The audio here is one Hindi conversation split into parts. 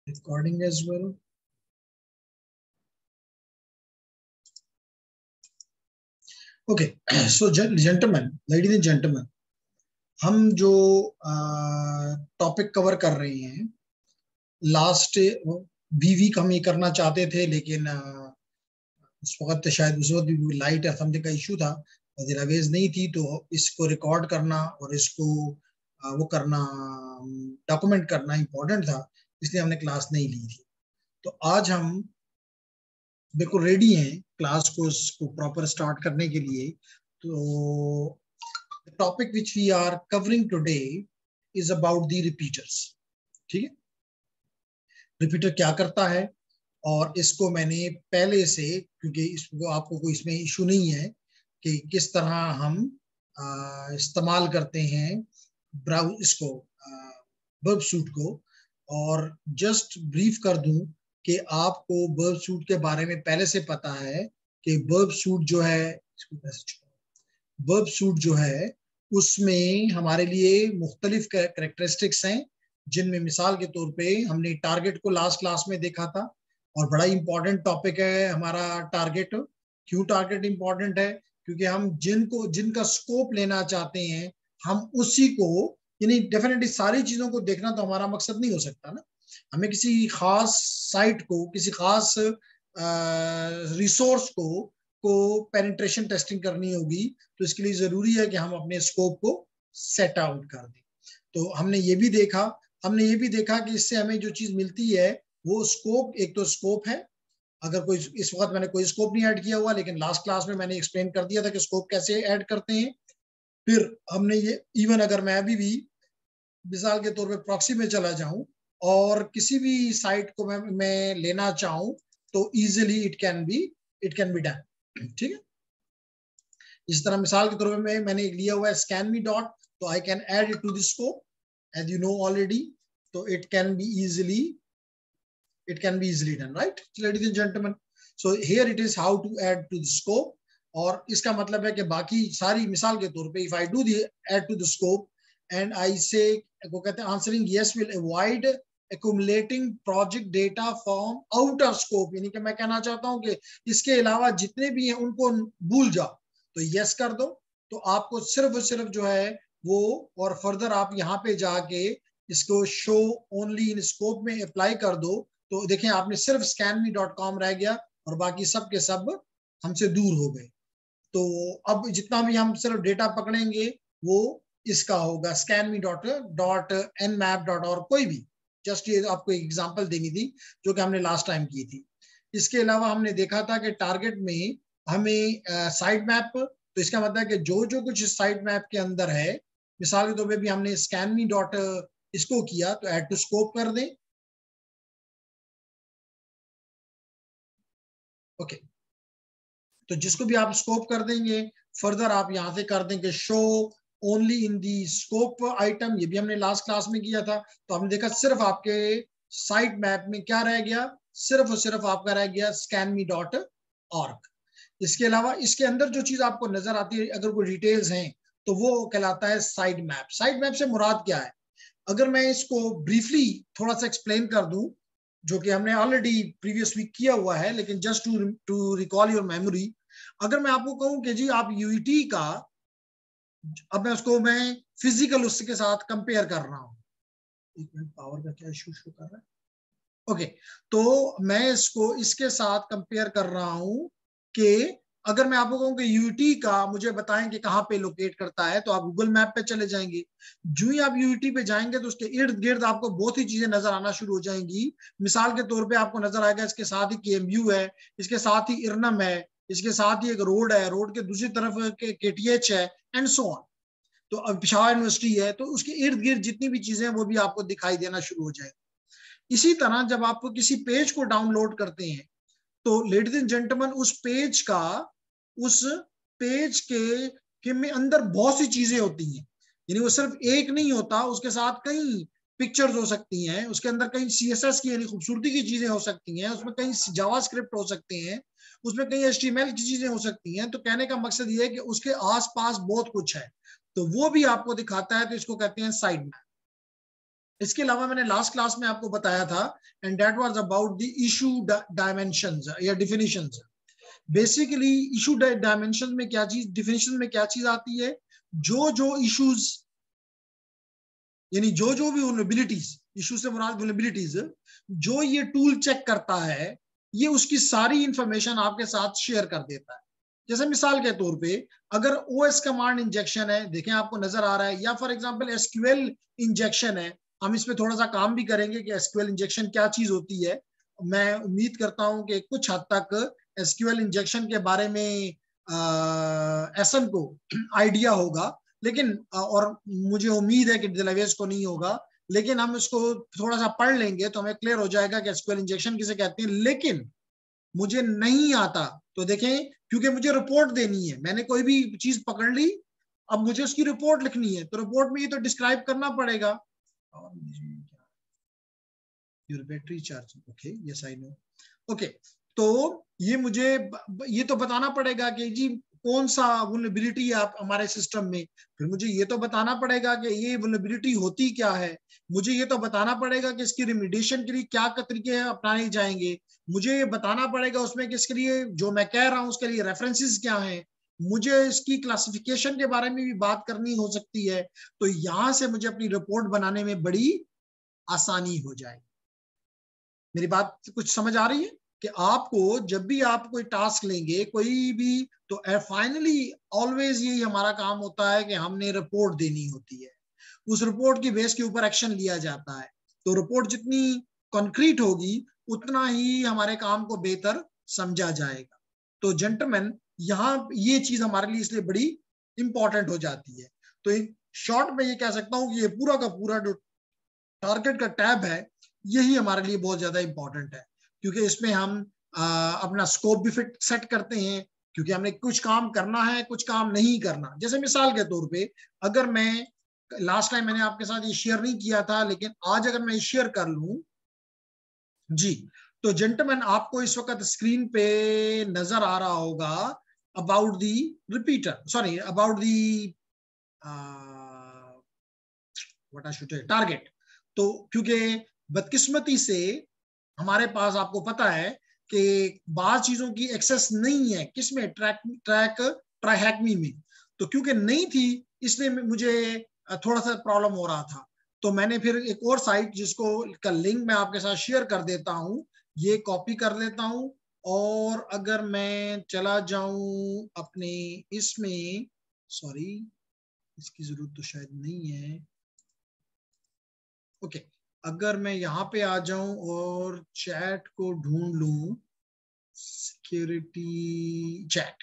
Recording as well. Okay, so gentlemen, ladies and gentlemen, हम जो टॉपिक कवर कर रहे हैं, लास्ट वीक हम ये करना चाहते थे, लेकिन उस वक्त शायद उस वक्त भी लाइट या समथिंग का इशू था, दस्तावेज नहीं थी, तो इसको रिकॉर्ड करना और इसको वो करना, डॉक्यूमेंट करना इम्पोर्टेंट था, इसलिए हमने क्लास नहीं ली थी। तो आज हम बिल्कुल रेडी हैं क्लास को उसको प्रॉपर स्टार्ट करने के लिए। तो topic which we are covering today is about the repeaters. ठीक है, रिपीटर क्या करता है, और इसको मैंने पहले से, क्योंकि इसको आपको कोई इसमें इशू नहीं है कि किस तरह हम इस्तेमाल करते हैं ब्राउज इसको वर्ब सूट को, और जस्ट ब्रीफ कर दूं कि आपको वर्ब सूट के बारे में पहले से पता है कि वर्ब सूट जो है, वर्ब सूट जो है उसमें हमारे लिए मुख्तलिफ कैरेक्टरिस्टिक्स हैं, जिनमें मिसाल के तौर पे हमने टारगेट को लास्ट क्लास में देखा था, और बड़ा इंपॉर्टेंट टॉपिक है हमारा टारगेट। क्यों टारगेट इंपॉर्टेंट है? क्योंकि हम जिनका स्कोप लेना चाहते हैं, हम उसी को, यानी डेफिनेटली सारी चीजों को देखना तो हमारा मकसद नहीं हो सकता ना। हमें किसी खास साइट को, किसी खास रिसोर्स को पेनिट्रेशन टेस्टिंग करनी होगी, तो इसके लिए जरूरी है कि हम अपने स्कोप को सेट आउट कर दें। तो हमने ये भी देखा कि इससे हमें जो चीज मिलती है वो स्कोप, एक तो स्कोप है, अगर कोई, इस वक्त मैंने कोई स्कोप नहीं ऐड किया हुआ, लेकिन लास्ट क्लास में मैंने एक्सप्लेन कर दिया था कि स्कोप कैसे ऐड करते हैं। फिर हमने ये, इवन अगर मैं अभी भी मिसाल के तौर पे प्रॉक्सी में चला जाऊं और किसी भी साइट को मैं लेना चाहूं, तो easily it can be done. ठीक है, इस तरह मिसाल के तौर पे मैंने लिया हुआ है स्कैन मी डॉट, तो I can add it to the scope as you know already, so it can be easily done, right ladies and gentlemen? So here it is how to add to the scope, और इसका मतलब है कि बाकी सारी, मिसाल के तौर पे if I do the add to the scope and I say, को कहते हैं answering yes will avoid accumulating project data from outer scope, यानी कि मैं कहना चाहता हूं कि इसके अलावा जितने भी हैं उनको भूल जाओ, तो yes कर दो, तो आपको सिर्फ जो है वो, और फर्दर आप यहाँ पे जाके इसको शो ओनली इन स्कोप में अप्लाई कर दो, तो देखें आपने सिर्फ scanme.com रह गया और बाकी सब के सब हमसे दूर हो गए। तो अब जितना भी हम सिर्फ डेटा पकड़ेंगे वो इसका होगा scanme.nmap.org, कोई भी, जस्ट ये आपको एक एग्जांपल देनी थी जो कि हमने लास्ट टाइम की थी। इसके अलावा हमने देखा था कि टारगेट में हमें साइड मैप, तो इसका मतलब है कि जो कुछ साइड मैप के अंदर है, मिसाल के तौर पे भी हमने स्कैनमी डॉट इसको किया, तो ऐड टू स्कोप कर दें। ओके, तो जिसको भी आप स्कोप कर देंगे, फर्दर आप यहां से कर देंगे show only in the scope item, ये भी हमने लास्ट क्लास में किया था। तो हमने देखा सिर्फ आपके साइट मैप में क्या रह गया, सिर्फ और सिर्फ आपका रह गया scanme.org। इसके अलावा इसके अंदर जो चीज आपको नजर आती है, अगर कोई डिटेल्स हैं, तो वो कहलाता है साइड मैप। साइड मैप से मुराद क्या है? अगर मैं इसको ब्रीफली थोड़ा सा एक्सप्लेन कर दूं, जो कि हमने ऑलरेडी प्रीवियस वीक किया हुआ है, लेकिन just to recall your memory, अगर मैं आपको कहूं कि जी आप यूईटी का, अब मैं फिजिकल उसके साथ कंपेयर कर रहा हूं, एक मिनट, पावर का क्या इशू शो कर रहा है? ओके, तो मैं इसको इसके साथ कंपेयर कर रहा हूं कि अगर मैं आपको कहूं कि यूटी का मुझे बताएं कि कहां पे लोकेट करता है, तो आप गूगल मैप पे चले जाएंगे। जो ही आप यूटी पे जाएंगे तो उसके इर्द गिर्द आपको बहुत ही चीजें नजर आना शुरू हो जाएंगी। मिसाल के तौर पे आपको नजर आएगा इसके साथ ही केएमयू है, इसके साथ ही इरनम है, इसके साथ ही एक रोड है, रोड के दूसरी तरफ केटीएच है, एंड सो ऑन। तो अब पेशावर यूनिवर्सिटी है, तो उसके इर्द गिर्द जितनी भी चीजें हैं वो भी आपको दिखाई देना शुरू हो जाएगी। इसी तरह जब आप किसी पेज को डाउनलोड करते हैं, तो लेडीज एंड जेंटलमैन, उस पेज के में अंदर बहुत सी चीजें होती हैं, यानी वो सिर्फ एक नहीं होता, उसके साथ कई पिक्चर्स हो सकती हैं, उसके अंदर कई सीएसएस की यानी खूबसूरती की चीजें हो सकती हैं, उसमें कई जावास्क्रिप्ट हो सकते हैं, उसमें कई एचटीएमएल की चीजें हो सकती हैं। तो कहने का मकसद ये है कि उसके आसपास बहुत कुछ है, तो वो भी आपको दिखाता है, तो इसको कहते हैं साइड मैप। इसके अलावा मैंने लास्ट क्लास में आपको बताया था, and that was about the issue dimensions या डिफिनीशंस। बेसिकली इशू डायमेंशन में क्या चीज, डिफिनीशन में क्या चीज आती है, जो जो इश्यूज, यानी जो जो भी वल्नरेबिलिटीज, इशू से मुराद वल्नरेबिलिटीज, जो ये टूल चेक करता है, ये उसकी सारी इंफॉर्मेशन आपके साथ शेयर कर देता है। जैसे मिसाल के तौर पे अगर ओएस कमांड इंजेक्शन है, देखें आपको नजर आ रहा है, या फॉर एग्जांपल एसक्यूएल इंजेक्शन है, हम इस पे थोड़ा सा काम भी करेंगे कि एसक्यूएल इंजेक्शन क्या चीज होती है। मैं उम्मीद करता हूं कि कुछ हद तक एसक्यूएल इंजेक्शन के बारे में एसएन को आइडिया होगा, लेकिन और मुझे उम्मीद है कि दिलावेज को नहीं होगा, लेकिन हम इसको थोड़ा सा पढ़ लेंगे तो हमें क्लियर हो जाएगा कि एसक्यूएल इंजेक्शन किसे कहते हैं। लेकिन मुझे नहीं आता तो देखें, क्योंकि मुझे रिपोर्ट देनी है, मैंने कोई भी चीज पकड़ ली, अब मुझे उसकी रिपोर्ट लिखनी है, तो रिपोर्ट में ये तो डिस्क्राइब करना पड़ेगा। Your battery charge, okay, yes I know, okay. तो ये मुझे ये तो बताना पड़ेगा कि जी कौन सा वल्नरेबिलिटी है आप हमारे सिस्टम में, फिर मुझे ये तो बताना पड़ेगा कि ये वल्नरेबिलिटी होती क्या है, मुझे ये तो बताना पड़ेगा कि इसकी रिमीडिएशन के लिए क्या तरीके अपनाए जाएंगे, मुझे ये बताना पड़ेगा उसमें कि इसके लिए जो मैं कह रहा हूं उसके लिए रेफरेंसेस क्या हैं, मुझे इसकी क्लासिफिकेशन के बारे में भी बात करनी हो सकती है। तो यहां से मुझे अपनी रिपोर्ट बनाने में बड़ी आसानी हो जाएगी। मेरी बात कुछ समझ आ रही है कि आपको जब भी आप कोई टास्क लेंगे कोई भी, तो फाइनली ऑलवेज यही हमारा काम होता है कि हमने रिपोर्ट देनी होती है, उस रिपोर्ट की बेस के ऊपर एक्शन लिया जाता है। तो रिपोर्ट जितनी कॉन्क्रीट होगी उतना ही हमारे काम को बेहतर समझा जाएगा। तो जेंटलमैन, यहाँ ये चीज हमारे लिए इसलिए बड़ी इंपॉर्टेंट हो जाती है। तो शॉर्ट में ये कह सकता हूँ कि ये पूरा का पूरा जो टारगेट का टैब है, यही हमारे लिए बहुत ज्यादा इंपॉर्टेंट है, क्योंकि इसमें हम अपना स्कोप भी फिट सेट करते हैं, क्योंकि हमने कुछ काम करना है कुछ काम नहीं करना। जैसे मिसाल के तौर पे अगर मैं, लास्ट टाइम मैंने आपके साथ ये शेयर नहीं किया था, लेकिन आज अगर मैं शेयर कर लूं जी, तो जेंटलमैन आपको इस वक्त स्क्रीन पे नजर आ रहा होगा about the repeater, sorry about the what I should say target. तो क्योंकि बदकिस्मती से हमारे पास आपको पता है कि बाहर चीजों की एक्सेस नहीं है, किसमें, ट्राइहैकमी में। तो क्योंकि नहीं थी इसलिए मुझे थोड़ा सा प्रॉब्लम हो रहा था, तो मैंने फिर एक और साइट जिसको का लिंक मैं आपके साथ शेयर कर देता हूं, ये कॉपी कर लेता हूं, और अगर मैं चला जाऊं अपने इसमें, सॉरी इसकी जरूरत तो शायद नहीं है, ओके, अगर मैं यहाँ पे आ जाऊं और चैट को ढूंढ लूं, सिक्योरिटी चैट,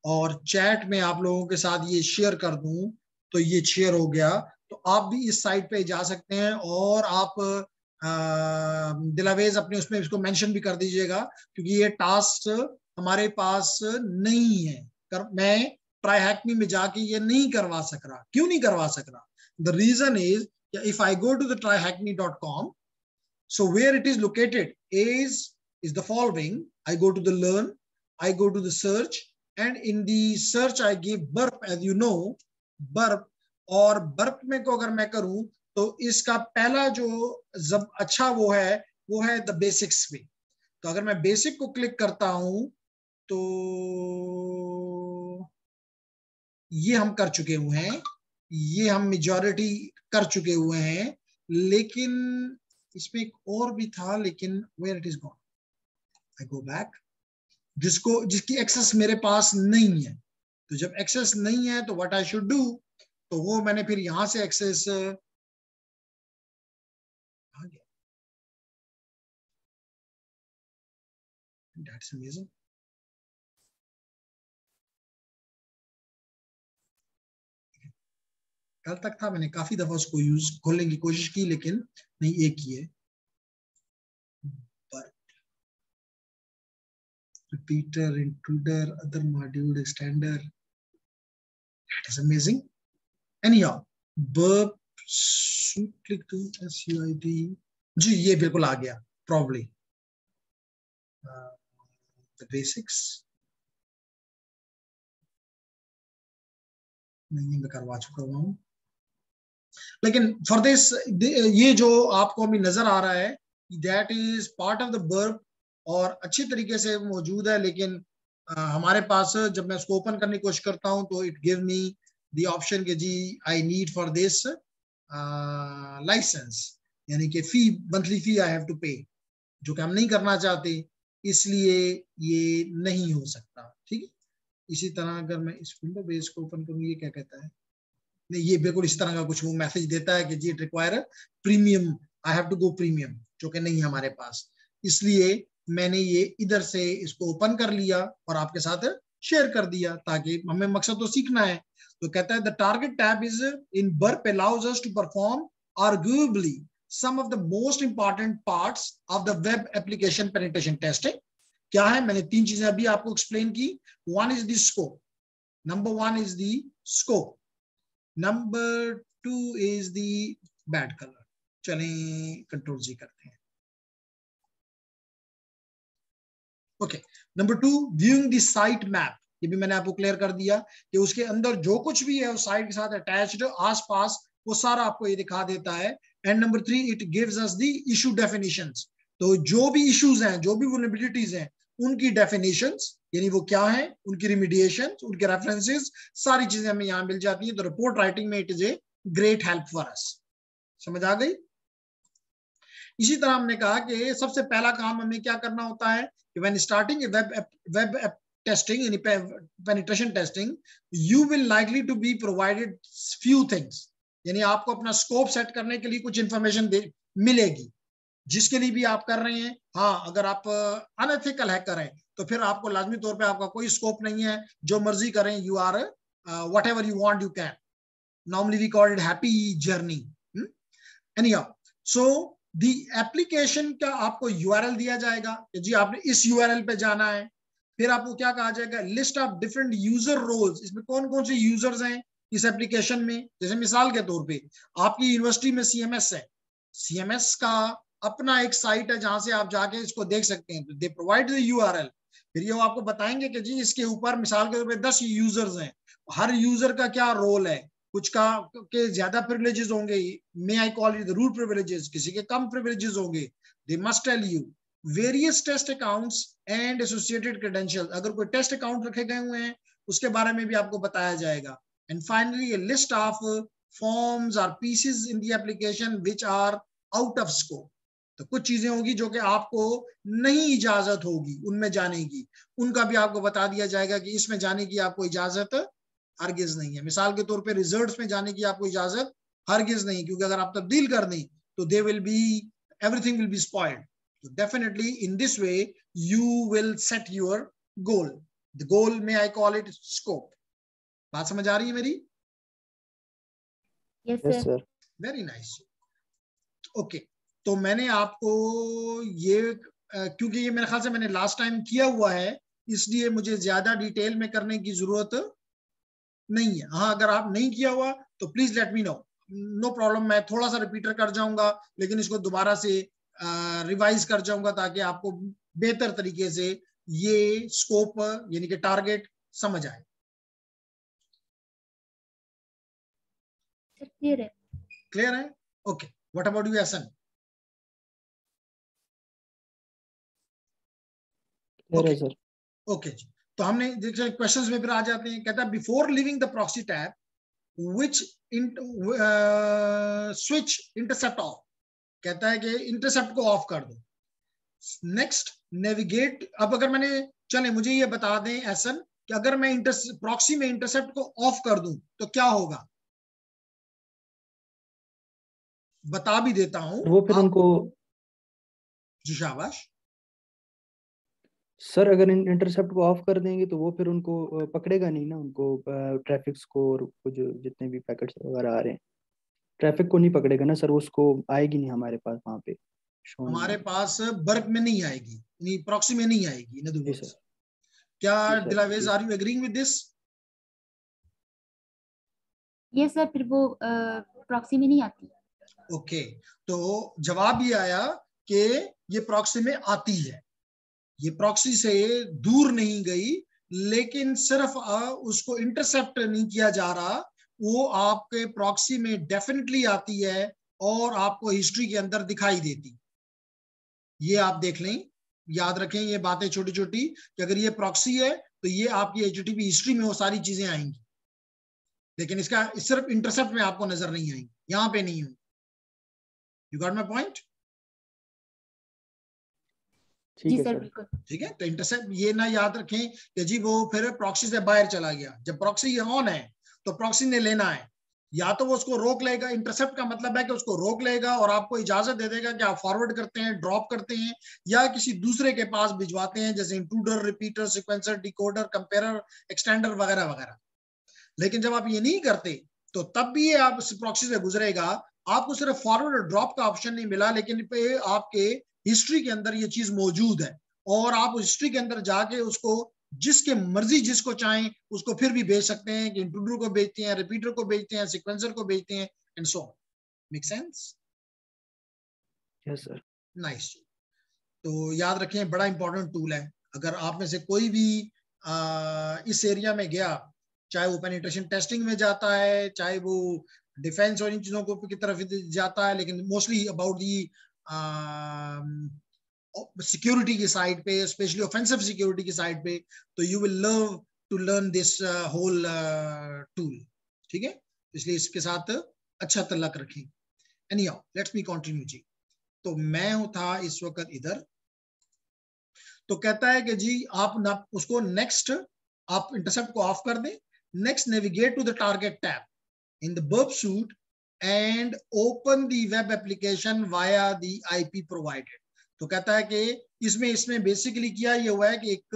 और चैट में आप लोगों के साथ ये शेयर कर दूं, तो ये शेयर हो गया। तो आप भी इस साइट पे जा सकते हैं, और आप दिलावेज अपने उसमें इसको मेंशन भी कर दीजिएगा, क्योंकि ये टास्क हमारे पास नहीं है, मैं ट्राईहैकमी में जाके ये नहीं करवा सक रहा। क्यों नहीं करवा सक रहा? The reason is, if I go to the tryhackme.com, so where it is located is the following. I go to the learn, I go to the search, and in the search I give burp, as you know, burp, और burp में को अगर मैं करूं तो इसका पहला जो जब अच्छा वो है द बेसिक्स पे। तो अगर मैं बेसिक को क्लिक करता हूं तो ये हम कर चुके हुए हैं, ये हम मेजॉरिटी कर चुके हुए हैं, लेकिन इसमें एक और भी था, लेकिन where it is gone, I go back, जिसकी एक्सेस मेरे पास नहीं है। तो जब एक्सेस नहीं है तो व्हाट आई शुड डू, तो वो मैंने फिर यहां से एक्सेस आ गया। That's amazing. कल तक था, मैंने काफी दफा उसको यूज खोलने की कोशिश की, लेकिन नहीं, एक ही है, repeater, intruder, other module, extender. That is amazing. Anyhow, burp, click to SUID. जी ये बिल्कुल आ गया, probably. The basics. नहीं, मैं करवा चुका हूँ। लेकिन फॉर दिस ये जो आपको अभी नजर आ रहा है that is part of the verb और अच्छी तरीके से मौजूद है, लेकिन हमारे पास जब मैं उसको ओपन करने की कोशिश करता हूं तो it give me the option कि जी I need for this licence, यानी कि fee, monthly fee I have to pay, जो कि हम नहीं करना चाहते, इसलिए ये नहीं हो सकता। ठीक है, इसी तरह अगर मैं इस विंडो बेस को ओपन करूँ, ये क्या कहता है, नहीं ये बिल्कुल इस तरह का कुछ वो मैसेज देता है कि जी it require premium, I have to go premium, जो कि नहीं है हमारे पास। इसलिए मैंने ये इधर से इसको ओपन कर लिया और आपके साथ शेयर कर दिया, ताकि हमें मकसद तो सीखना है। तो कहता है the target tab is in Burp allows us to perform arguably some of the most important parts of the web application penetration testing। क्या है, मैंने तीन चीजें अभी आपको एक्सप्लेन की। One is the scope, number one is the scope, number two is the bad colour. चलें कंट्रोल जी करते हैं। Okay, number two viewing the site map, ये भी मैंने आपको क्लियर कर दिया कि उसके अंदर जो कुछ भी है उस साइट के साथ अटैच्ड आसपास वो सारा आपको ये दिखा देता है। And number three, it gives us the issue definitions, तो जो भी इश्यूज हैं, जो भी वल्नरेबिलिटीज हैं, उनकी डेफिनेशंस, यानी वो क्या है, उनकी रिमीडिएशन, उनके रेफरेंसेस, सारी चीजें हमें यहाँ मिल जाती है। तो रिपोर्ट राइटिंग में it is a great help for us. समझ आ गई? इसी तरह हमने कहा कि सबसे पहला काम हमें क्या करना होता है कि when starting web app testing, यानी penetration testing, you will likely to be provided few things, यानी आपको अपना स्कोप सेट करने के लिए कुछ इंफॉर्मेशन मिलेगी, जिसके लिए भी आप कर रहे हैं। हाँ, अगर आप अनएथिकल हैकर हैं तो फिर आपको लाजमी तौर पे आपका कोई स्कोप नहीं है, जो मर्जी करें, you are whatever you want you can, normally we call it happy journey. Anyhow, so the application का आपको यूआरएल दिया जाएगा कि जी आपने इस यूआरएल पे जाना है। फिर आपको क्या कहा जाएगा, list of different user roles, इसमें कौन कौन से यूजर्स हैं इस एप्लीकेशन में। जैसे मिसाल के तौर पे आपकी यूनिवर्सिटी में सीएमएस है, सीएमएस का अपना एक साइट है जहां से आप जाके इसको देख सकते हैं, दे प्रोवाइड द यूआरएल। फिर ये आपको बताएंगे कि जी इसके ऊपर मिसाल के तौर पे 10 यूजर्स हैं, हर यूजर का क्या रोल है, कुछ का के ज्यादा प्रिविलेजेस होंगे, may I call it the root privileges, किसी के कम प्रिविलेजेस होंगे। They must tell you various test accounts and associated credential, अगर कोई टेस्ट अकाउंट रखे गए हुए हैं उसके बारे में भी आपको बताया जाएगा। And finally a list of forms or pieces in the application which are out of scope, तो कुछ चीजें होगी जो कि आपको नहीं इजाजत होगी उनमें जाने की, उनका भी आपको बता दिया जाएगा कि इसमें जाने की आपको इजाजत हरगिज नहीं है। मिसाल के तौर पे रिजल्ट्स में जाने की आपको इजाजत हरगिज नहीं, क्योंकि अगर आप तब्दील कर दें तो they will be, everything will be spoiled. तो definitely in this way you will set your goal, the goal में आई कॉल इट स्कोप। बात समझ आ रही है मेरी? Yes sir. Very nice. Okay, तो मैंने आपको ये क्योंकि ये मेरे ख्याल से मैंने लास्ट टाइम किया हुआ है, इसलिए मुझे ज्यादा डिटेल में करने की जरूरत नहीं है। हाँ, अगर आप नहीं किया हुआ तो please let me know, no problem, मैं थोड़ा सा रिपीटर कर जाऊंगा, लेकिन इसको दोबारा से रिवाइज कर जाऊंगा ताकि आपको बेहतर तरीके से ये स्कोप यानी कि टारगेट समझ आए। क्लियर है? क्लियर है? Okay, what about you Ahsan? Okay sir. Okay जी, तो हमने देखिए क्वेश्चंस में फिर आ जाते हैं। कहता है before living the proxy tab which switch intercept of, कहता है कि इंटरसेप्ट को ऑफ कर दो। नेक्स्ट नेविगेट, अब अगर मैंने, चले मुझे ये बता दें एसन कि अगर मैं प्रॉक्सी में इंटरसेप्ट को ऑफ कर दूं तो क्या होगा, बता भी देता हूं। वो फिर उनको, जी शाबाश सर अगर इंटरसेप्ट को ऑफ कर देंगे तो वो फिर उनको पकड़ेगा नहीं ना, उनको ट्रैफिक को और जो जितने भी पैकेट्स वगैरह आ रहे हैं ट्रैफिक को नहीं पकड़ेगा ना सर, उसको आएगी नहीं हमारे पास वहाँ पे, हमारे पास बर्क में नहीं आएगी, नहीं प्रॉक्सी में नहीं आएगी। इन अदर वर्ड्स, क्या Dilawez are you agreeing with this? Yes sir, फिर वो प्रॉक्सी में नहीं आती। ओके, तो जवाब ये आया कि ये प्रॉक्सी में आती है, ये प्रॉक्सी से दूर नहीं गई, लेकिन सिर्फ उसको इंटरसेप्ट नहीं किया जा रहा, वो आपके प्रॉक्सी में डेफिनेटली आती है और आपको हिस्ट्री के अंदर दिखाई देती। ये आप देख लें, याद रखें ये बातें छोटी छोटी, कि अगर ये प्रॉक्सी है तो ये आपकी HTTP हिस्ट्री में वो सारी चीजें आएंगी, लेकिन इसका सिर्फ इंटरसेप्ट में आपको नजर नहीं आएंगी, यहां पे नहीं होगी। You got my point? जी सर बिल्कुल। ठीक है, तो इंटरसेप्ट ये ना याद रखें कि जी वो फिर प्रॉक्सी से बाहर चला गया। जब प्रॉक्सी ऑन है तो प्रॉक्सी ने लेना है, या तो वो उसको रोक लेगा, इंटरसेप्ट का मतलब है कि उसको रोक लेगा और आपको इजाजत दे देगा कि आप फॉरवर्ड करते हैं, ड्रॉप करते हैं या किसी दूसरे के पास भिजवाते हैं, जैसे intruder, repeater, sequencer, decoder, comparer, extender वगैरह वगैरह। लेकिन जब आप ये नहीं करते तो तब भी ये आप प्रॉक्सी से गुजरेगा, आपको सिर्फ फॉरवर्ड और ड्रॉप का ऑप्शन नहीं मिला, लेकिन पे आपके हिस्ट्री के अंदर ये चीज मौजूद है और आप हिस्ट्री के अंदर जाके उसको जिसके मर्जी जिसको चाहें उसको फिर भी भेज सकते हैं, कि इंट्रूडर को भेजते हैं, रिपीटर को भेजते हैं, सिक्वेंसर को भेजते हैं, and so on. Make sense? Yes sir. Nice. तो याद रखें बड़ा इंपॉर्टेंट टूल है। अगर आप में से कोई भी इस एरिया में गया, चाहे वो पेनिट्रेशन टेस्टिंग में जाता है, चाहे वो डिफेंस और इन चीजों को की तरफ जाता है, लेकिन मोस्टली अबाउट दी सिक्योरिटी की साइड पे, स्पेशली ऑफेंसिव सिक्योरिटी की साइड पे, तो you will love to learn this whole tool. ठीक है, इसलिए इसके साथ अच्छा तल्लक रखें। एनीहाउ लेट्स मी कंटिन्यू जी। तो मैं था इस वक्त इधर, तो कहता है कि जी आप ना उसको नेक्स्ट, आप इंटरसेप्ट को ऑफ कर दें, next navigate to the target tab in the Burp Suite and open the web application via the IP provided. तो कहता है कि इसमें बेसिकली किया ये हुआ है कि एक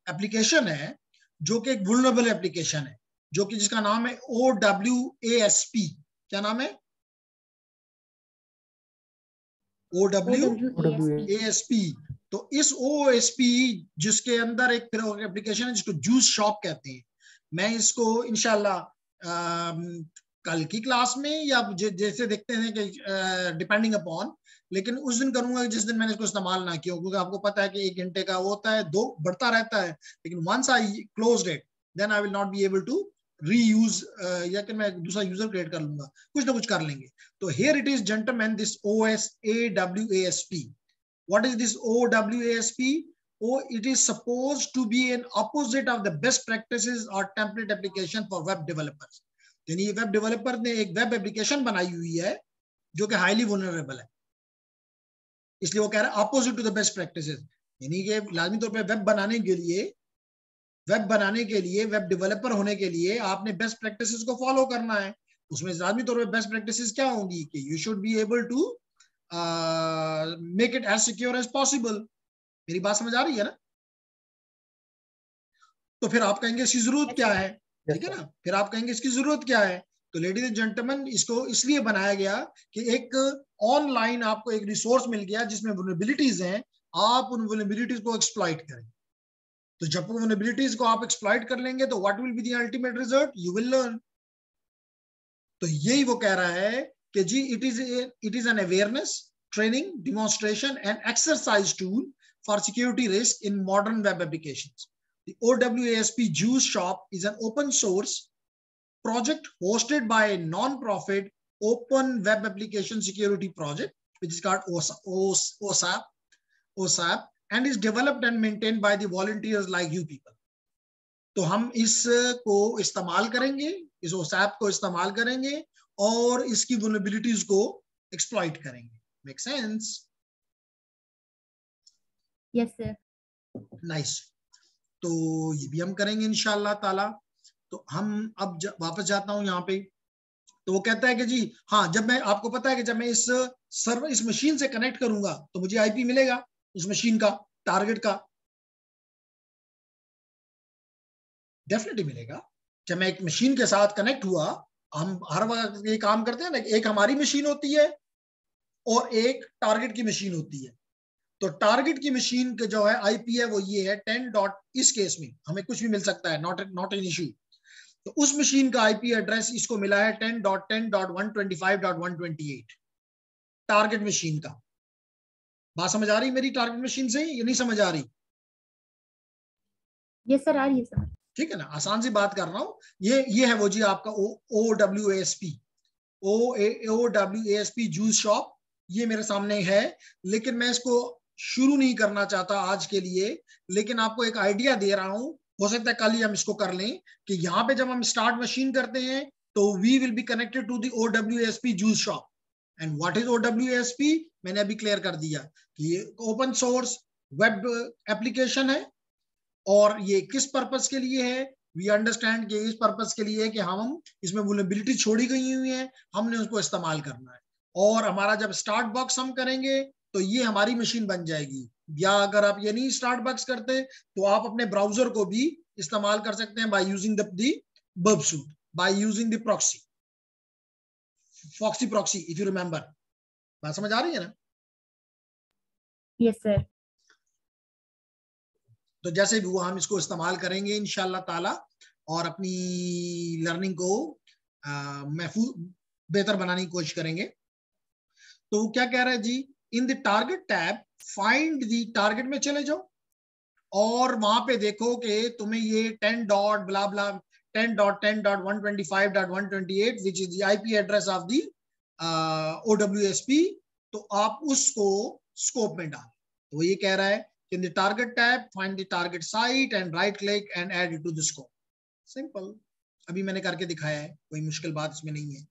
एप्लीकेशन है जो कि एक वुल्नरेबल एप्लीकेशन है, जो कि जिसका नाम है OWASP। क्या नाम है? OWASP। तो इस OSP जिसके अंदर एक एप्लीकेशन है जिसको जूस शॉप कहते हैं। मैं इसको इंशाल्लाह कल की क्लास में या जैसे देखते हैं कि डिपेंडिंग अपॉन, लेकिन उस दिन करूंगा जिस दिन मैंने इसको इस्तेमाल ना किया, क्योंकि आपको पता है कि 1 घंटे का वो होता है, 2 बढ़ता रहता है, लेकिन once I closed it then I will not be able to reuse, या कि मैं दूसरा यूजर क्रिएट कर लूंगा, कुछ ना कुछ कर लेंगे। तो here it is gentleman, this OWASP. What is this OWASP? It is supposed to be an opposite of the best practices or template application for web developers. यानी ये वेब डेवलपर ने एक वेब एप्लीकेशन बनाई हुई है जो कि हाईली वल्नरेबल है, इसलिए वो कह रहा है opposite to the best practices. यानी कि लाजमी तौर पे वेब बनाने के लिए वेब डेवलपर होने के लिए आपने बेस्ट प्रैक्टिसेस को फॉलो करना है। उसमें लाजमी तौर पे बेस्ट प्रैक्टिसेस क्या होंगी कि you should be able to make it as secure as possible. मेरी बात समझ आ रही है ना? तो फिर आप कहेंगे इसकी जरूरत क्या है? ठीक है ना, फिर आप कहेंगे इसकी जरूरत क्या है? तो लेडीज एंड जेंटलमैन, इसको इसलिए बनाया गया कि एक ऑनलाइन आपको एक रिसोर्स मिल गया जिसमें वल्नरेबिलिटीज हैं, आप उन वल्नरेबिलिटीज को एक्सप्लॉइट करें। तो जब वल्नरेबिलिटीज को आप एक्सप्लॉइट कर लेंगे तो what will be the ultimate result? You will learn. तो यही वो कह रहा है कि जी it is an awareness, training, demonstration and exercise tool for security risk in modern web applications. The OWASP Juice Shop is an open source project hosted by a non-profit open web application security project, which is called OSAP, and is developed and maintained by the volunteers like you people. तो हम इसको इस्तेमाल करेंगे, इस OSAP को इस्तेमाल करेंगे और इसकी vulnerabilities को exploit करेंगे। Make sense? Yes sir. Nice. तो ये भी हम करेंगे इंशाल्लाह ताला। तो हम अब वापस जाता हूं यहाँ पे। तो वो कहता है कि जी हाँ, जब मैं, आपको पता है कि जब मैं इस मशीन से कनेक्ट करूंगा तो मुझे IP मिलेगा उस मशीन का, टारगेट का, डेफिनेटली मिलेगा। जब मैं एक मशीन के साथ कनेक्ट हुआ, हम हर वक्त ये काम करते हैं ना, एक हमारी मशीन होती है और एक टारगेट की मशीन होती है। तो टारगेट की मशीन का जो है IP है वो ये है 10 डॉट, इस केस में हमें कुछ भी मिल सकता है, नॉट एन इशू। तो उस मशीन का IP एड्रेस इसको मिला है 10.10.125.128, टारगेट मशीन का। बात समझ आ रही मेरी टारगेट मशीन से? ये नहीं समझ आ रही? यस सर, आ रही है सर। ठीक है ना, आसान सी बात कर रहा हूं। ये है वो जी आपका OWASP, OWASP जूस शॉप, ये मेरे सामने है। लेकिन मैं इसको शुरू नहीं करना चाहता आज के लिए, लेकिन आपको एक आइडिया दे रहा हूं, हो सकता है कल ही हम इसको कर लें, कि यहाँ पे जब हम स्टार्ट मशीन करते हैं तो we will be connected to the OWASP juice shop. And what is OWASP, मैंने अभी क्लियर कर दिया कि ये ओपन सोर्स वेब एप्लीकेशन है, और ये किस पर्पस के लिए है, वी अंडरस्टैंड कि इस पर्पस के लिए है कि हम इसमें वुलनरेबिलिटी छोड़ी गई हुई है, हमने उसको इस्तेमाल करना है। और हमारा जब स्टार्ट बॉक्स हम करेंगे तो ये हमारी मशीन बन जाएगी। या अगर आप ये नहीं स्टार्ट बॉक्स करते तो आप अपने ब्राउजर को भी इस्तेमाल कर सकते हैं by using the Burp Suite, by using the proxy, foxy proxy, if you remember. बात समझ आ रही है ना? Yes sir. तो जैसे भी वो हम इसको इस्तेमाल करेंगे इंशाल्लाह ताला, और अपनी लर्निंग को महफूज बेहतर बनाने की कोशिश करेंगे। तो क्या कह रहा है जी, in the target tab find the target में चले जाओ, और वहां पे देखो कि तुम्हें ये 10 dot blah blah 10.10.125.128 which is the IP address of the OWASP, तो आप उसको स्कोप में डाल। तो ये कह रहा है in the target tab find the target site and right click and add it to the scope, simple। अभी मैंने करके दिखाया है, कोई मुश्किल बात इसमें नहीं है।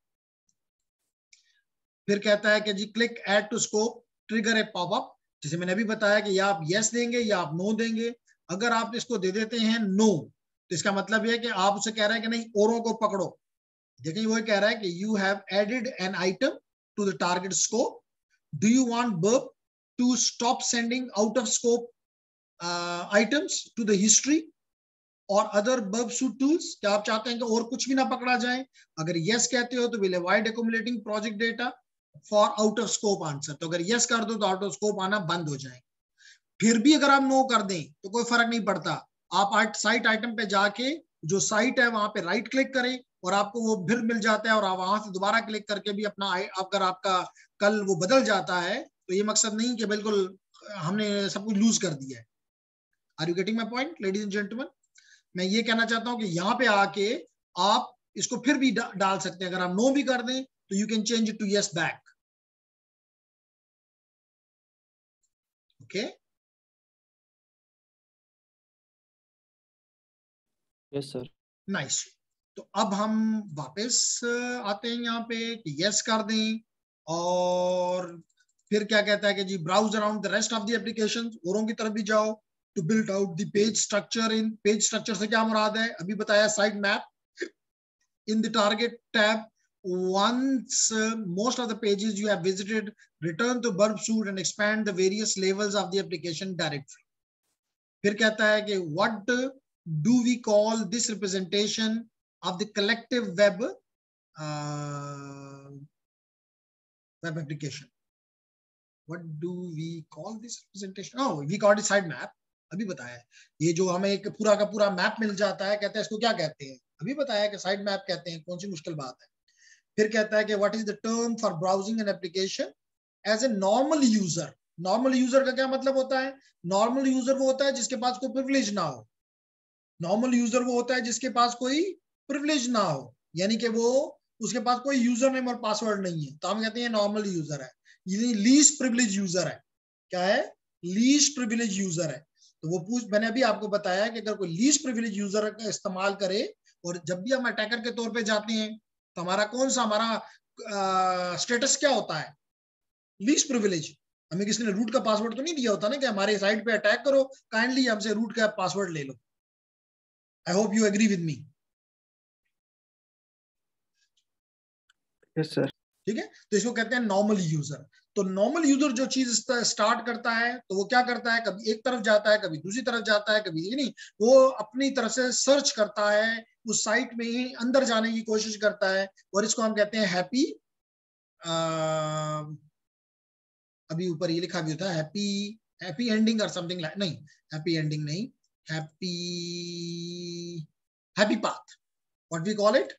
फिर कहता है कि जी click add to scope trigger a popup, जैसे मैंने अभी बताया कि या आप यस देंगे या आप नो देंगे। अगर आप इसको दे देते हैं नो, तो इसका मतलब यह है कि आप उसे कह रहे हैं कि नहीं औरों को पकड़ो। देखिए वो कह रहा है कि you have added an item to the target scope, do you want Burp to stop sending out of scope items to the history or other burp suite tools, क्या आप चाहते हैं कि और कुछ भी ना पकड़ा जाए? अगर yes कहते हो तो will avoid accumulating project data for out of scope answer, तो अगर yes कर दो तो out of scope आना बंद हो जाए। फिर भी अगर आप no कर दें तो कोई फर्क नहीं पड़ता, आप साइट आइटम पे जाके जो साइट है वहां पे राइट क्लिक करें और आपको वो फिर मिल जाता है, और आप वहां से दोबारा क्लिक करके भी अपना, अगर आपका कल वो बदल जाता है तो ये मकसद नहीं कि बिल्कुल हमने सब कुछ लूज कर दिया है। Are you getting my point ladies and gentleman? मैं ये कहना चाहता हूं कि यहाँ पे आके आप इसको फिर भी डाल सकते हैं। अगर आप नो भी कर दें तो you can change it to yes back. Okay, yes sir. Nice. तो अब हम वापस आते हैं यहाँ पे कि यस कर दें, और फिर क्या कहता है कि जी browse around the rest of the application, औरों की तरफ भी जाओ to build out the page structure. इन पेज स्ट्रक्चर से क्या मुराद है, अभी बताया site map in the target tab. once most of the pages you have visited, return to burp suite and expand the various levels of the application directory। फिर कहता है कि what do we call this representation of the collective web application? What do we call this representation? Oh, we call it side map। अभी बताया है, ये जो हमें एक पूरा का पूरा मैप मिल जाता है, कहते हैं इसको क्या कहते हैं, अभी बताया कि साइड मैप कहते हैं, कौन सी मुश्किल बात है। फिर कहता है कि what is the term for browsing an application as a normal user. Normal user का क्या मतलब होता है? नॉर्मल यूजर वो होता है जिसके पास कोई प्रिविलेज ना हो। नॉर्मल यूजर वो होता है जिसके पास कोई प्रिविलेज ना हो, यानी कि वो उसके पास कोई यूजर नेम और पासवर्ड नहीं है, तो हम कहते हैं नॉर्मल यूजर है। ये लीस्ट प्रिविलेज यूजर है। क्या है? लीस्ट प्रिविलेज यूजर है। तो वो मैंने अभी आपको बताया कि अगर कोई लीस्ट प्रिविलेज यूजर का इस्तेमाल करे, और जब भी हम अटैकर के तौर पे जाते हैं तो हमारा कौन सा हमारा स्टेटस क्या होता है? Least privilege. हमें किसी ने रूट का पासवर्ड तो नहीं दिया होता ना कि हमारे साइट पे अटैक करो, काइंडली हमसे रूट का पासवर्ड ले लो। I hope you agree with me. Yes sir. ठीक है, तो इसको कहते हैं नॉर्मल यूजर। तो नॉर्मल यूजर जो चीज स्टार्ट करता है तो वो क्या करता है, कभी एक तरफ जाता है, कभी दूसरी तरफ जाता है, कभी नहीं, वो अपनी तरफ से सर्च करता है, उस साइट में ही अंदर जाने की कोशिश करता है, और इसको हम कहते हैं हैप्पी। अभी ऊपर ये लिखा भी होता है हैप्पी एंडिंग और समथिंग लाइक, नहीं हैप्पी एंडिंग नहीं, happy path. What we call it?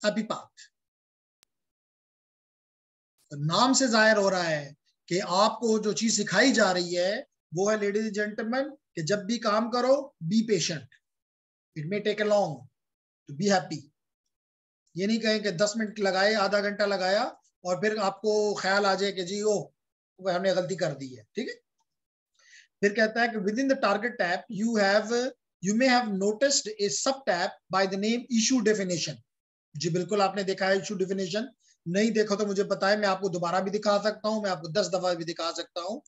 Happy path. नाम से जाहिर हो रहा है कि आपको जो चीज सिखाई जा रही है वो है, लेडीज एंड जेंटलमैन, कि जब भी काम करो be patient. It may take a long to be happy. ये नहीं कहें कि 10 मिनट लगाए, आधा घंटा लगाया और फिर आपको ख्याल आ जाए कि जी ओ हमने गलती कर दी है, ठीक है। फिर कहता है कि within the target tab you may have noticed a sub tab by the name issue definition. जी बिल्कुल आपने देखा है इशू डेफिनेशन। नहीं देखो तो मुझे पता है, मैं आपको दोबारा भी दिखा सकता हूँ, मैं आपको 10 दफा भी दिखा सकता हूँ,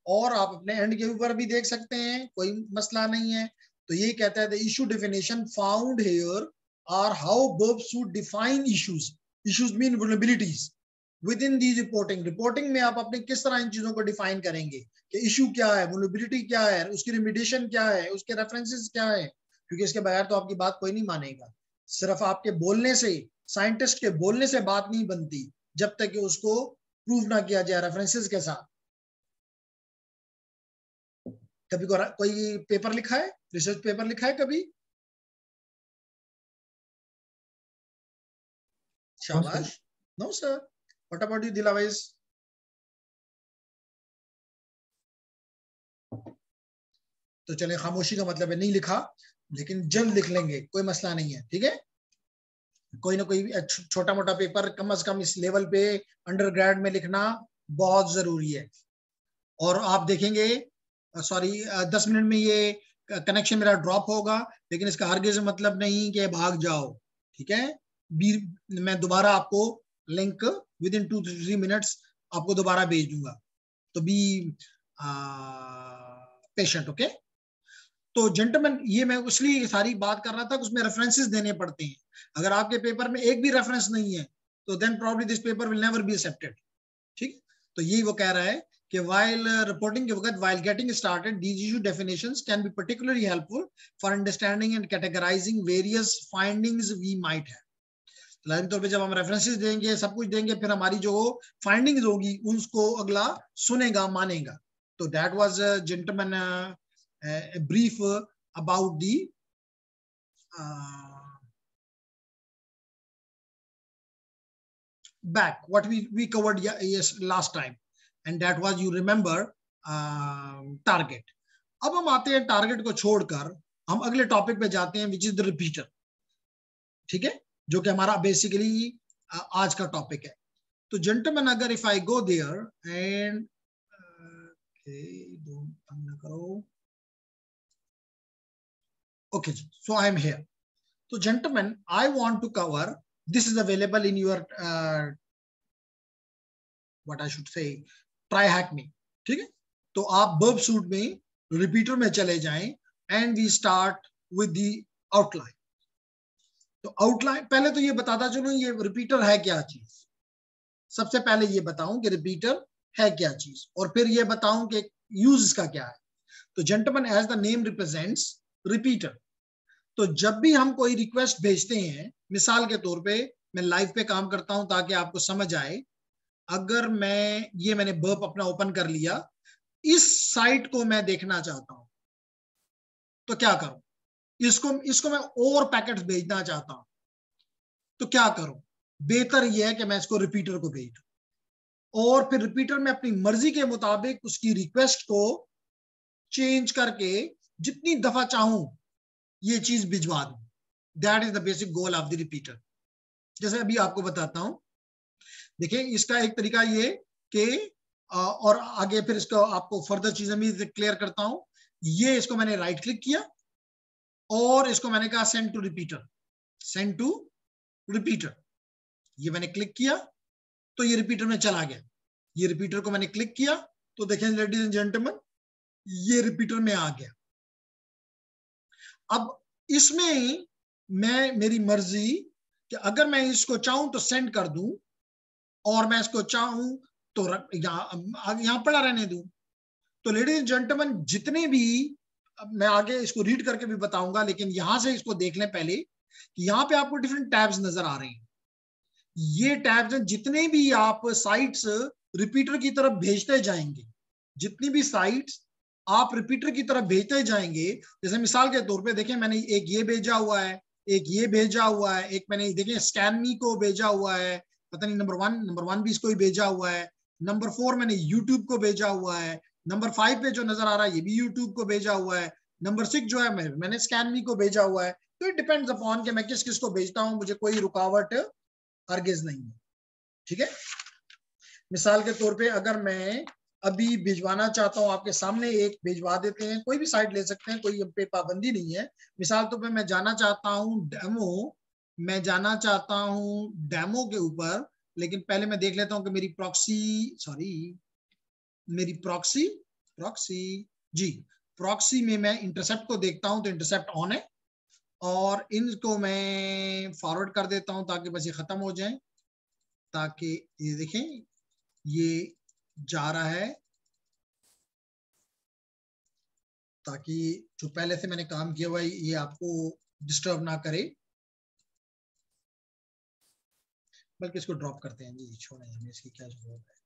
और आप अपने एंड के ऊपर भी देख सकते हैं, कोई मसला नहीं है। तो यही कहता है the issue definition found here are how verbs should define issues. Issues mean vulnerabilities within the reporting. Reporting में आप अपने किस तरह इन चीजों को डिफाइन करेंगे कि इशू क्या है, वल्नरेबिलिटी क्या है, उसकी रिमिडिएशन क्या है, उसके रेफरेंसेस क्या है, क्योंकि इसके बगैर तो आपकी बात कोई नहीं मानेगा। सिर्फ आपके बोलने से, साइंटिस्ट के बोलने से बात नहीं बनती जब तक कि उसको प्रूव ना किया जाए रेफरेंसेस के साथ। कभी कोई पेपर लिखा है, रिसर्च पेपर लिखा है कभी? शाबाश। No sir. What about you Dilawez? तो चले, खामोशी का मतलब है नहीं लिखा, लेकिन जल्द लिख लेंगे, कोई मसला नहीं है, ठीक है। कोई ना कोई छोटा मोटा पेपर कम से कम इस लेवल पे अंडरग्रेड में लिखना बहुत जरूरी है। और आप देखेंगे, सॉरी 10 मिनट में ये कनेक्शन मेरा ड्रॉप होगा, लेकिन इसका हरगिज़ मतलब नहीं कि भाग जाओ, ठीक है। मैं दोबारा आपको लिंक विद इन 2-3 मिनट्स आपको दोबारा भेज दूंगा, तो बी पेशेंट, ओके। तो जेंटलमैन, ये मैं इसलिए सारी बात कर रहा था कि उसमें रेफरेंसेस देने पड़ते हैं। अगर आपके पेपर में एक भी रेफरेंस नहीं है तो then probably this paper will never be accepted, ठीक। तो यही वो कह रहा है कि while reporting के वक्त, while getting started, these issue definitions can be particularly helpful for understanding and categorizing various findings we might have. लाजिम तौर पे जब हम रेफरेंसेस देंगे, सब कुछ देंगे, फिर हमारी जो फाइंडिंग्स होगी उसको अगला सुनेगा, मानेगा। तो that was gentleman brief about the back what we covered yes last time, and that was, you remember, target. अब हम आते हैं टारगेट को छोड़कर हम अगले टॉपिक पे जाते हैं, विच इज द रिपीटर, ठीक है, जो कि हमारा बेसिकली आज का टॉपिक है। तो जेंटलमैन, अगर if I go there and करो, okay, so I am here. So gentlemen, I want to cover, this is available in your what I should say, try hack me, ठीक है। तो आप verb suite में रिपीटर में चले जाएं and we start with the outline. तो आउटलाइन पहले तो ये बताता चलूं ये रिपीटर है क्या चीज। सबसे पहले ये बताऊं कि रिपीटर है क्या चीज, और फिर ये बताऊं कि यूज इसका क्या है। तो gentleman, as the name represents, repeater. तो जब भी हम कोई रिक्वेस्ट भेजते हैं, मिसाल के तौर पे मैं लाइव पे काम करता हूं ताकि आपको समझ आए, अगर मैंने बर्ब अपना ओपन कर लिया, इस साइट को मैं देखना चाहता हूं, तो क्या करूं? इसको मैं और पैकेट्स भेजना चाहता हूं, तो क्या करूं? बेहतर यह है कि मैं इसको रिपीटर को भेज दूं, और फिर रिपीटर में अपनी मर्जी के मुताबिक उसकी रिक्वेस्ट को चेंज करके जितनी दफा चाहूं ये चीज भिजवा दूं। That is the basic goal of the repeater. जैसे अभी आपको बताता हूं, देखिए इसका एक तरीका ये कि और आगे फिर इसको आपको फर्दर चीजें भी क्लियर करता हूं। ये इसको मैंने राइट क्लिक किया और इसको मैंने कहा send to repeater, send to repeater. ये मैंने क्लिक किया तो ये रिपीटर में चला गया। ये रिपीटर को मैंने क्लिक किया तो देखें लेडीज एंड जेंटलमैन, ये रिपीटर में आ गया। अब इसमें मेरी मर्जी कि अगर मैं इसको चाहूं तो सेंड कर दूं, और मैं इसको चाहूं तो यहां पड़ा रहने दूं। तो लेडीज एंड जेंटलमैन, जितने भी, मैं आगे इसको रीड करके भी बताऊंगा, लेकिन यहां से इसको देख लें पहले कि यहां पे आपको डिफरेंट टैब्स नजर आ रहे हैं। ये टैब्स हैं, जितने भी आप साइट्स रिपीटर की तरफ भेजते जाएंगे, जितनी भी साइट्स आप रिपीटर की तरफ भेजते जाएंगे, जैसे मिसाल के तौर पे देखें मैंने एक ये भेजा हुआ है, एक ये भेजा हुआ है, एक मैंने देखें स्कैन मी को भेजा हुआ है, पता नहीं नंबर वन भी इसको ही भेजा हुआ है, नंबर 4 मैंने यूट्यूब को भेजा हुआ है, नंबर 5 पे जो नजर आ रहा है ये भी यूट्यूब को भेजा हुआ है, नंबर 6 जो है मैंने स्कैन मी को भेजा हुआ है, तो इट डिपेंड्स अपॉन कि मैं किस किस को भेजता हूं, मुझे कोई रुकावट हरगिज नहीं है। ठीक है, मिसाल के तौर पे अगर मैं अभी भिजवाना चाहता हूं, आपके सामने एक भिजवा देते हैं, कोई भी साइट ले सकते हैं, कोई हम पे पाबंदी नहीं है। मिसाल तो मैं जाना चाहता हूं डेमो, मैं जाना चाहता हूं डेमो के ऊपर, लेकिन पहले मैं देख लेता हूं कि मेरी प्रॉक्सी में मैं इंटरसेप्ट को देखता हूं, तो इंटरसेप्ट ऑन है, और इनको मैं फॉरवर्ड कर देता हूं ताकि बस ये खत्म हो जाए, ताकि ये देखें ये जा रहा है, ताकि जो पहले से मैंने काम किया हुआ है ये आपको डिस्टर्ब ना करे। बल्कि इसको ड्रॉप करते हैं जी, छोड़ें, हमें इसकी क्या जरूरत है।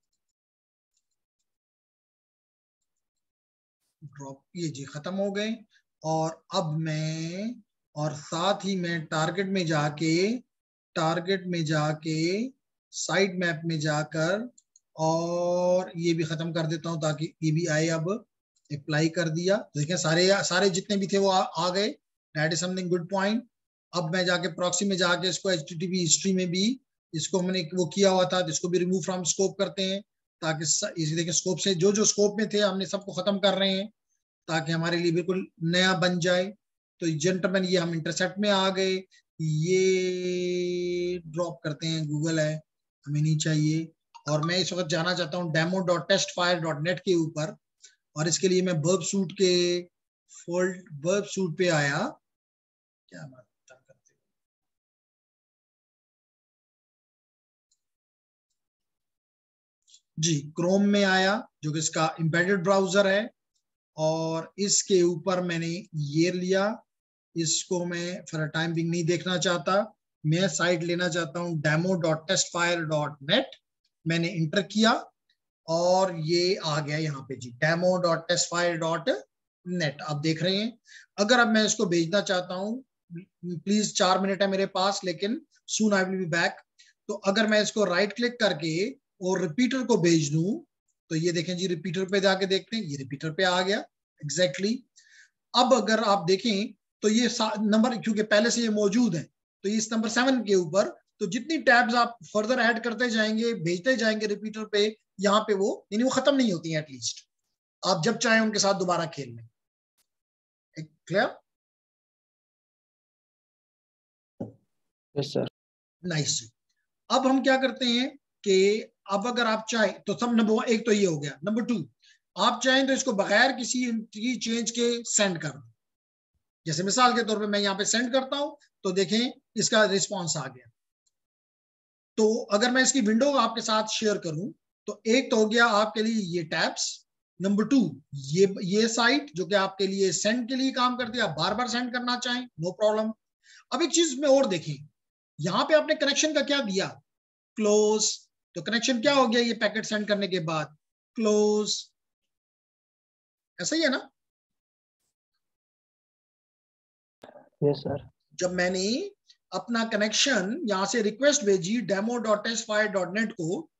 ड्रॉप, ये जी खत्म हो गए। और अब मैं, और साथ ही मैं टारगेट में जाके साइड मैप में जाकर और ये भी खत्म कर देता हूं ताकि ये भी आए। अब अप्लाई कर दिया, तो देखें सारे जितने भी थे वो आ गए। That is something good point. अब मैं जाके प्रॉक्सी में जाके इसको HTTP हिस्ट्री में भी इसको हमने वो किया हुआ था, इसको भी रिमूव फ्रॉम स्कोप करते हैं, ताकि इसे देखें स्कोप से जो स्कोप में थे हमने सबको खत्म कर रहे हैं, ताकि हमारे लिए बिल्कुल नया बन जाए। तो जेंटलमैन ये हम इंटरसेप्ट में आ गए, ये ड्रॉप करते हैं, गूगल है, हमें नहीं चाहिए। और मैं इस वक्त जाना चाहता हूँ demo.testfire.net के ऊपर, और इसके लिए मैं वर्ब सूट पे आया। क्या बात करते हो जी, क्रोम में आया जो कि इसका एम्बेडेड ब्राउजर है, और इसके ऊपर मैंने ये लिया। इसको मैं फॉर टाइम बिंग नहीं देखना चाहता, मैं साइट लेना चाहता हूँ demo.testfire.net। मैंने इंटर किया और ये आ गया यहाँ पे जी, demo.testfire.net। आप देख रहे हैं। अगर अब मैं इसको भेजना चाहता हूँ, प्लीज 4 मिनट है मेरे पास, लेकिन सून आई विल बी बैक। तो अगर मैं इसको राइट क्लिक करके और रिपीटर को भेज दूं, तो ये देखें जी, रिपीटर पे जाके देखते हैं, ये रिपीटर पे आ गया एग्जैक्टली। अब अगर आप देखें तो ये नंबर क्योंकि पहले से ये मौजूद है, तो इस नंबर 7 के ऊपर तो जितनी टैब्स आप फर्दर ऐड करते जाएंगे, भेजते जाएंगे रिपीटर पे, यहाँ पे वो यानी वो खत्म नहीं होती है, एटलीस्ट आप जब चाहें उनके साथ दोबारा खेल लें। क्लियर? Yes sir. नाइस। अब हम क्या करते हैं कि अब अगर आप चाहें तो सब नंबर 1 तो ये हो गया। नंबर 2, आप चाहें तो इसको बगैर किसी चेंज के सेंड कर दो। जैसे मिसाल के तौर पे मैं यहाँ पे सेंड करता हूं, तो देखें इसका रिस्पॉन्स आ गया। तो अगर मैं इसकी विंडो आपके साथ शेयर करूं, तो एक तो हो गया आपके लिए ये टैब्स। नंबर 2, ये साइट जो कि आपके लिए सेंड के लिए काम करती है, आप बार बार सेंड करना चाहें नो प्रॉब्लम। अब एक चीज में और देखें, यहाँ पे आपने कनेक्शन का क्या दिया, क्लोज। तो कनेक्शन क्या हो गया ये पैकेट सेंड करने के बाद, क्लोज। ऐसा ही है ना? Yes sir. जब मैंने अपना कनेक्शन यहां से रिक्वेस्ट भेजी demo.testfire.net को,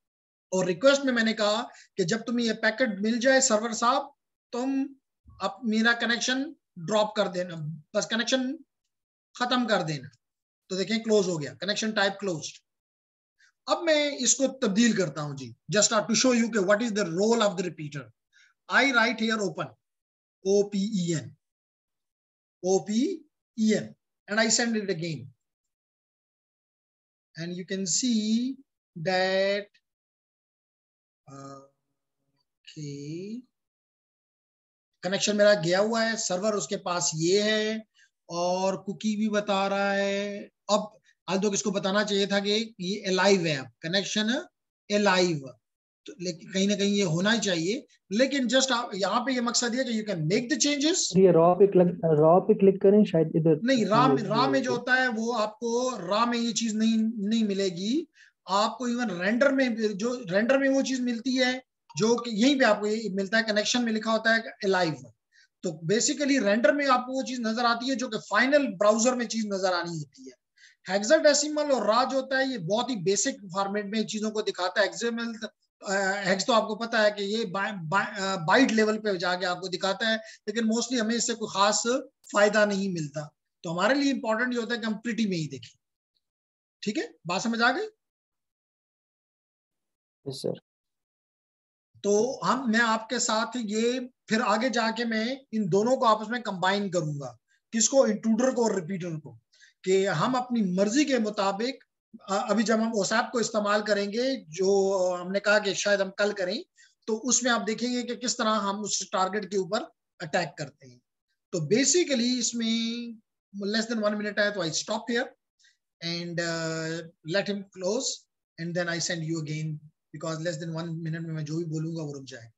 और रिक्वेस्ट में मैंने कहा कि जब तुम्हें ये पैकेट मिल जाए सर्वर साहब, तुम अब मेरा कनेक्शन ड्रॉप कर देना, बस कनेक्शन खत्म कर देना। तो देखें क्लोज हो गया, कनेक्शन टाइप क्लोज्ड। अब मैं इसको तब्दील करता हूं जी, जस्ट टू शो यू कि what is the role of the repeater. I write here open, OPEN, and I send it again, and you can see that connection मेरा गया हुआ है, सर्वर उसके पास ये है, और कुकी भी बता रहा है। अब आज तो किसको बताना चाहिए था कि ये अलाइव है, अब कनेक्शन अलाइव, तो लेकिन कहीं ना कहीं ये होना ही चाहिए। लेकिन जस्ट यहाँ पे ये मकसद है कि you can make the changes. ये रॉ पे क्लिक करें, शायद इधर नहीं, रॉ में जो होता है वो आपको रॉ में ये चीज नहीं मिलेगी आपको। इवन रेंडर में वो चीज मिलती है जो कि यहीं पे आपको ये मिलता है, कनेक्शन में लिखा होता है अलाइव। तो बेसिकली रेंडर में आपको वो चीज नजर आती है जो कि फाइनल ब्राउजर में चीज नजर आनी होती है। हेक्साडेसिमल और रॉ जो होता है ये बहुत ही बेसिक फॉर्मेट में चीजों को दिखाता है। हेक्स तो आपको पता है कि ये बाइट लेवल पे जाके आपको दिखाता है, लेकिन मोस्टली हमें इससे कोई खास फायदा नहीं मिलता। तो हमारे लिए इंपॉर्टेंट ये होता है कि हम प्रिटी में ही देखें। ठीक है, बात समझ आ गई? Yes sir. तो मैं आपके साथ ये फिर आगे जाके मैं इन दोनों को आपस में कंबाइन करूंगा, किसको, इंट्रूडर को और रिपीटर को, कि हम अपनी मर्जी के मुताबिक अभी जब हम ओसैप को इस्तेमाल करेंगे, जो हमने कहा कि शायद हम कल करें, तो उसमें आप देखेंगे कि किस तरह हम उस टारगेट के ऊपर अटैक करते हैं। तो बेसिकली इसमें लेस देन 1 मिनट है, तो I stop here and let him close and then I send you again, because less than 1 minute में मैं जो भी बोलूंगा वो रुक जाएगा।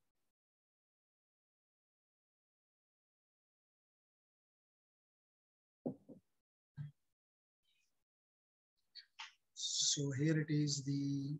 So here it is, the